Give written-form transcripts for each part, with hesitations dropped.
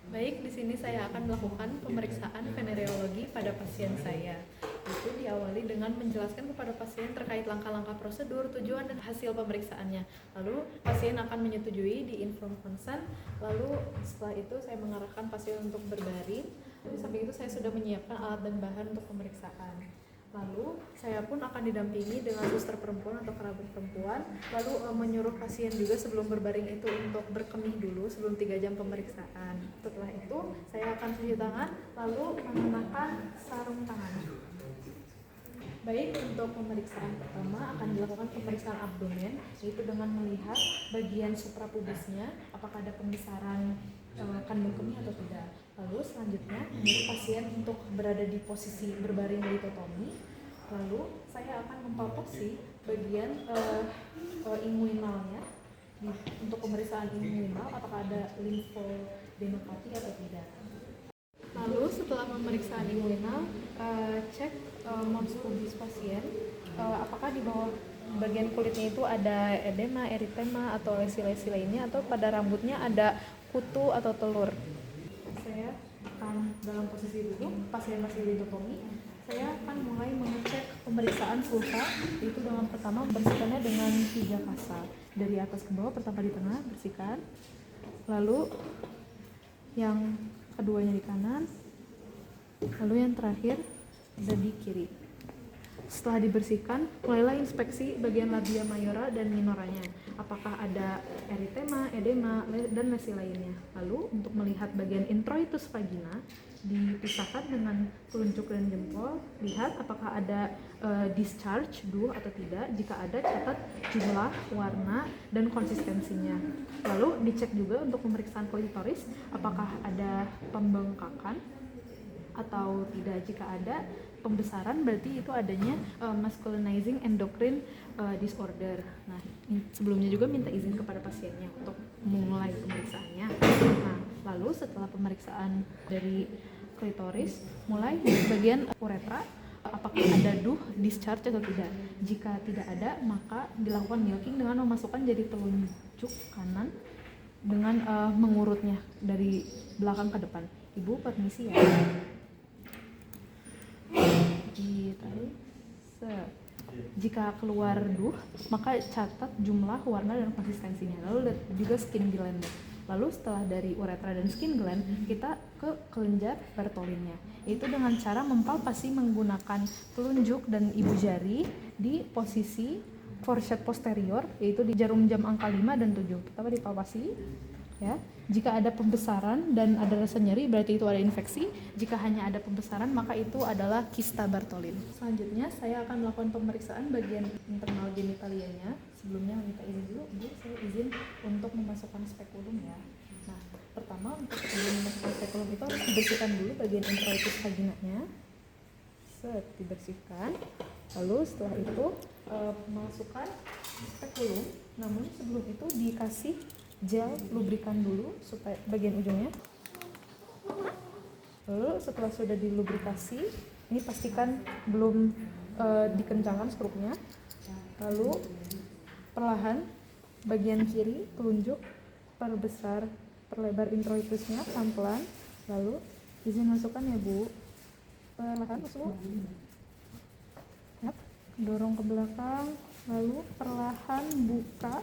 Baik, di sini saya akan melakukan pemeriksaan venereologi pada pasien saya. Itu diawali dengan menjelaskan kepada pasien terkait langkah-langkah prosedur, tujuan, dan hasil pemeriksaannya. Lalu pasien akan menyetujui di inform consent. Lalu setelah itu saya mengarahkan pasien untuk berbaring. Lalu samping itu saya sudah menyiapkan alat dan bahan untuk pemeriksaan. Lalu saya pun akan didampingi dengan suster perempuan atau kerabat perempuan. Lalu menyuruh pasien juga sebelum berbaring itu untuk berkemih dulu sebelum 3 jam pemeriksaan. Setelah itu saya akan cuci tangan lalu mengenakan sarung tangan. Baik, untuk pemeriksaan pertama akan dilakukan pemeriksaan abdomen, yaitu dengan melihat bagian suprapubisnya apakah ada pembesaran kandung kemih atau tidak. Lalu selanjutnya menyuruh pasien untuk berada di posisi berbaring litotomi. Lalu saya akan mempalpasi bagian inguinalnya untuk pemeriksaan inguinal apakah ada limfodenopati atau tidak. Lalu setelah pemeriksaan inguinal, cek mons pubis pasien, apakah di bawah bagian kulitnya itu ada edema, eritema, atau lesi-lesi lainnya, atau pada rambutnya ada kutu atau telur. Saya akan dalam posisi duduk, pasien masih litotomi. Saya akan mulai mengecek pemeriksaan pulsa, yaitu dengan pertama membersihkannya dengan 3 kasa. Dari atas ke bawah, pertama di tengah, bersihkan. Lalu yang keduanya di kanan, lalu yang terakhir ada di kiri. Setelah dibersihkan, mulailah inspeksi bagian labia mayora dan minoranya. Apakah ada eritema, edema, dan lesi lainnya. Lalu untuk melihat bagian introitus vagina, dipisahkan dengan telunjuk dan jempol. Lihat apakah ada discharge, duh atau tidak. Jika ada, catat jumlah, warna, dan konsistensinya. Lalu dicek juga untuk pemeriksaan klitoris, apakah ada pembengkakan atau tidak. Jika ada pembesaran, berarti itu adanya masculinizing endocrine disorder. Nah, sebelumnya juga minta izin kepada pasiennya untuk memulai pemeriksaannya. Nah, lalu setelah pemeriksaan dari klitoris, mulai di bagian uretra, apakah ada duh, discharge atau tidak. Jika tidak ada, maka dilakukan milking dengan memasukkan jari telunjuk kanan dengan mengurutnya dari belakang ke depan. Ibu, permisi ya. Ditarik. Jika keluar duh, maka catat jumlah, warna, dan konsistensinya. Lalu lihat juga skin gland. Lalu setelah dari uretra dan skin gland, kita ke kelenjar Bartolinnya, yaitu dengan cara mempalpasi menggunakan telunjuk dan ibu jari di posisi forceps posterior, yaitu di jarum jam angka 5 dan 7. Pertama dipalpasi, ya. Jika ada pembesaran dan ada rasa nyeri, berarti itu ada infeksi. Jika hanya ada pembesaran, maka itu adalah kista Bartholin. Selanjutnya, saya akan melakukan pemeriksaan bagian internal genitalianya. Sebelumnya minta izin dulu, Bu, saya izin untuk memasukkan spekulum ya. Nah, pertama untuk sebelum memasukkan spekulum itu harus dibersihkan dulu bagian introitus vaginanya. Dibersihkan. Lalu setelah itu memasukkan spekulum. Namun sebelum itu dikasih gel lubrikan dulu supaya bagian ujungnya. Lalu setelah sudah dilubrikasi, ini pastikan belum dikencangkan skrupnya. Lalu perlahan bagian kiri telunjuk, perbesar, perlebar introitusnya pelan-pelan. Lalu izin masukkan ya Bu. Perlahan masuk. Yap, dorong ke belakang. Lalu perlahan buka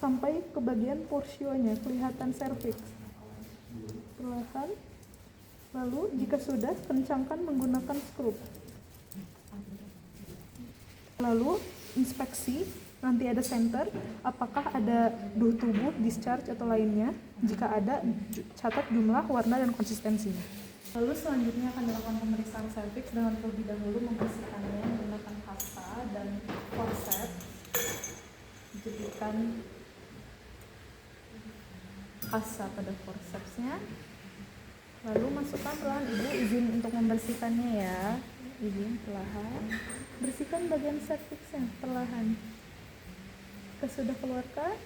sampai ke bagian porsionya, kelihatan serviks. Perlahan. Lalu jika sudah, kencangkan menggunakan skrup. Lalu inspeksi, nanti ada center, apakah ada duh tubuh, discharge atau lainnya. Jika ada, catat jumlah, warna, dan konsistensinya. Lalu selanjutnya akan dilakukan pemeriksaan serviks dengan terlebih dahulu membersihkannya menggunakan kasa dan forceps. Jepitkan kasa pada forcepsnya, lalu masukkan perlahan. Ibu izin untuk membersihkannya ya, izin perlahan. Bersihkan bagian serviksnya perlahan. Jika sudah keluarkan,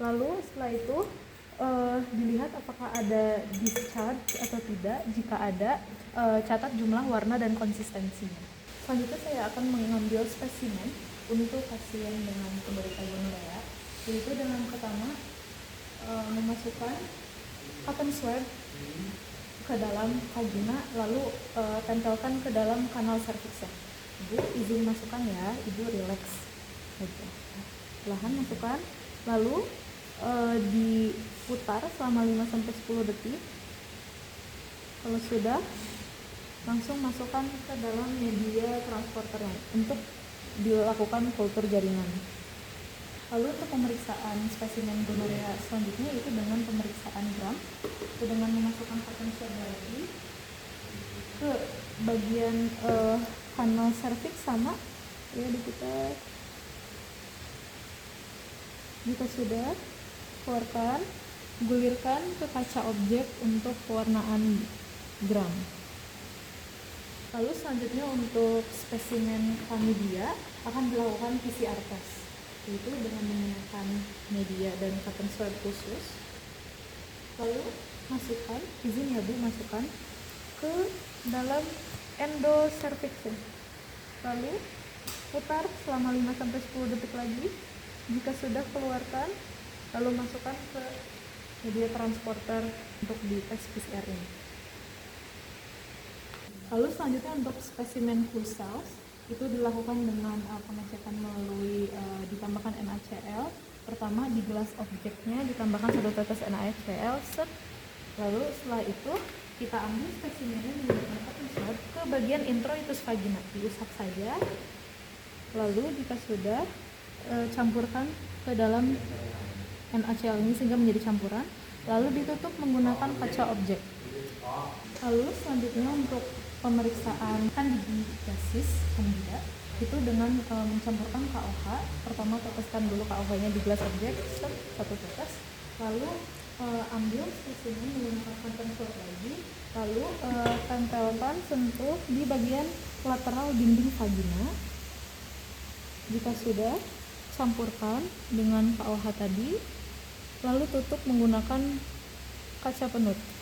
lalu setelah itu dilihat apakah ada discharge atau tidak. Jika ada, catat jumlah, warna, dan konsistensinya. Selanjutnya saya akan mengambil spesimen untuk pasien dengan penderita gonorea, yaitu dengan pertama memasukkan cotton swab ke dalam vagina, lalu tempelkan ke dalam kanal serviksnya. Ibu izin masukkan ya, ibu relax aja. Perlahan masukkan, lalu diputar selama 5-10 detik. Kalau sudah, langsung masukkan ke dalam media transporternya untuk dilakukan kultur jaringan. Lalu untuk pemeriksaan spesimen gonorea selanjutnya itu dengan pemeriksaan gram, itu dengan memasukkan cotton swab lagi ke bagian kanal serviks sama ya, diputar. Jika sudah, keluarkan, gulirkan ke kaca objek untuk pewarnaan gram. Lalu selanjutnya untuk spesimen chlamydia akan dilakukan PCR test, yaitu dengan menggunakan media dan cotton swab khusus. Lalu masukkan, izin ya Bu, masukkan ke dalam endocervix. Lalu putar selama 5-10 detik lagi. Jika sudah, keluarkan, lalu masukkan ke media transporter untuk dites PCR ini. Lalu selanjutnya untuk spesimen full cells itu dilakukan dengan pengecekan melalui ditambahkan NaCl. Pertama di gelas objeknya ditambahkan 1 tetes NaCl, lalu setelah itu kita ambil spesimennya menggunakan cotton swab ke bagian introitus vagina, diusap saja. Lalu jika sudah, campurkan ke dalam NaCl ini sehingga menjadi campuran, lalu ditutup menggunakan kaca objek. Lalu selanjutnya untuk pemeriksaan candida itu dengan mencampurkan KOH. Pertama teteskan dulu KOH-nya di gelas objek, 1 tetes, lalu ambil spesimen menggunakan cotton swab lagi, lalu tempelkan sentuh di bagian lateral dinding vagina. Jika sudah, campurkan dengan KOH tadi, lalu tutup menggunakan kaca penutup.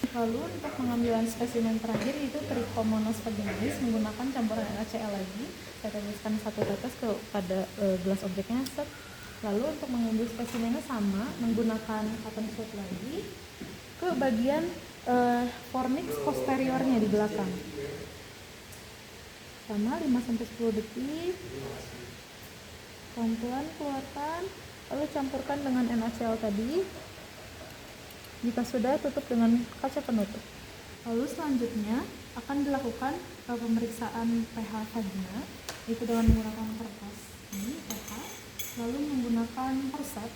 Lalu untuk pengambilan spesimen terakhir itu Trichomonas vaginalis menggunakan campuran NaCl lagi. Saya teteskan 1 tetes pada gelas objeknya, lalu untuk mengambil spesimennya sama, menggunakan cotton swab lagi ke bagian fornix posteriornya di belakang. Sama 5-10 detik. Pelan-pelan keluarkan, lalu campurkan dengan NaCl tadi. Jika sudah, tutup dengan kaca penutup. Lalu selanjutnya akan dilakukan pemeriksaan pH vagina, itu dengan menggunakan kertas ini pH, lalu menggunakan persat,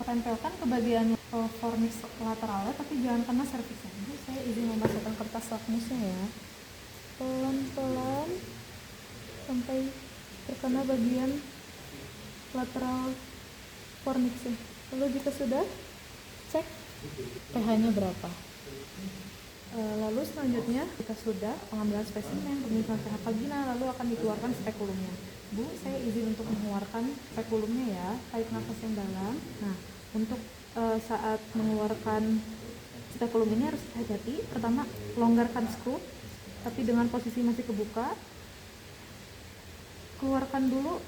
tempelkan ke bagian fornix lateralnya, tapi jangan kena serviksnya. Jadi saya izin memasukkan kertas lakmusnya ya, pelan-pelan sampai terkena bagian lateral fornixnya. Lalu jika sudah, cek pH-nya berapa. Lalu selanjutnya jika sudah pengambilan spesimen, pemeriksaan pH vagina, lalu akan dikeluarkan spekulumnya. Bu, saya izin untuk mengeluarkan spekulumnya ya, tarik nafas yang dalam. Nah, untuk saat mengeluarkan spekulum ini harus hati-hati. Pertama, longgarkan skru, tapi dengan posisi masih kebuka. Keluarkan dulu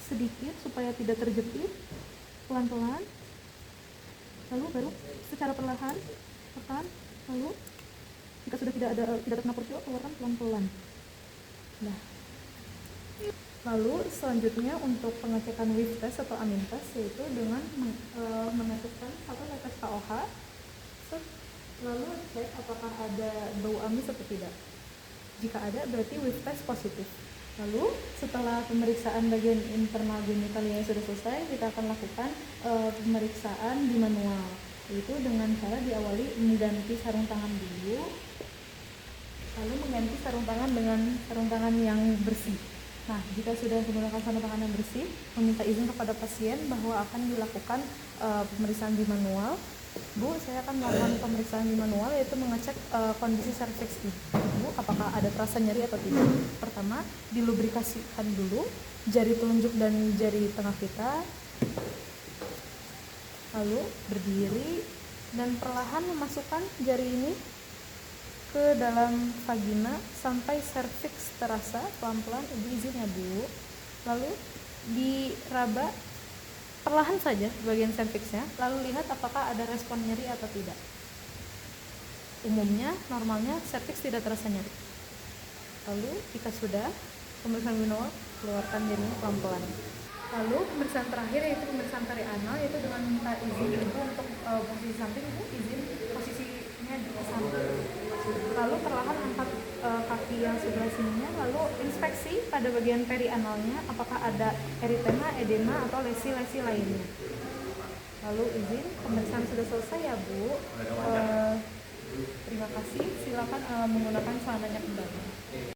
sedikit supaya tidak terjepit, pelan-pelan, lalu baru secara perlahan tekan, lalu jika sudah tidak terkena portio, keluarkan pelan-pelan. Nah, lalu selanjutnya untuk pengecekan whiff test atau amin test, yaitu dengan meneteskan 1 tetes KOH, lalu cek apakah ada bau amis atau tidak. Jika ada, berarti whiff test positif. Lalu setelah pemeriksaan bagian internal genitalia sudah selesai, kita akan lakukan pemeriksaan di manual, yaitu dengan cara diawali mengganti sarung tangan dulu, lalu mengganti sarung tangan dengan sarung tangan yang bersih. Nah, jika sudah menggunakan sarung tangan yang bersih, meminta izin kepada pasien bahwa akan dilakukan pemeriksaan di manual. Bu, saya akan melakukan pemeriksaan di manual, yaitu mengecek kondisi serviks ibu, apakah ada terasa nyeri atau tidak. Pertama, dilubrikasikan dulu jari telunjuk dan jari tengah kita, lalu berdiri dan perlahan memasukkan jari ini ke dalam vagina sampai serviks terasa. Pelan-pelan, ibu izin ya Bu. Lalu diraba perlahan saja bagian serviksnya, lalu lihat apakah ada respon nyeri atau tidak. Umumnya, normalnya serviks tidak terasa nyeri. Lalu jika sudah, pemeriksaan manual, keluarkan jarinya pelan-pelan. Lalu pemeriksaan terakhir yaitu pemeriksaan perianal, yaitu dengan minta izin ibu untuk posisi samping, ibu izin posisinya di samping. Lalu perlahan angkat kaki yang sebelah sininya, lalu inspeksi pada bagian perianalnya apakah ada eritema, edema atau lesi-lesi lainnya. Lalu izin, pemeriksaan sudah selesai ya Bu. Terima kasih, silakan menggunakan celananya kembali.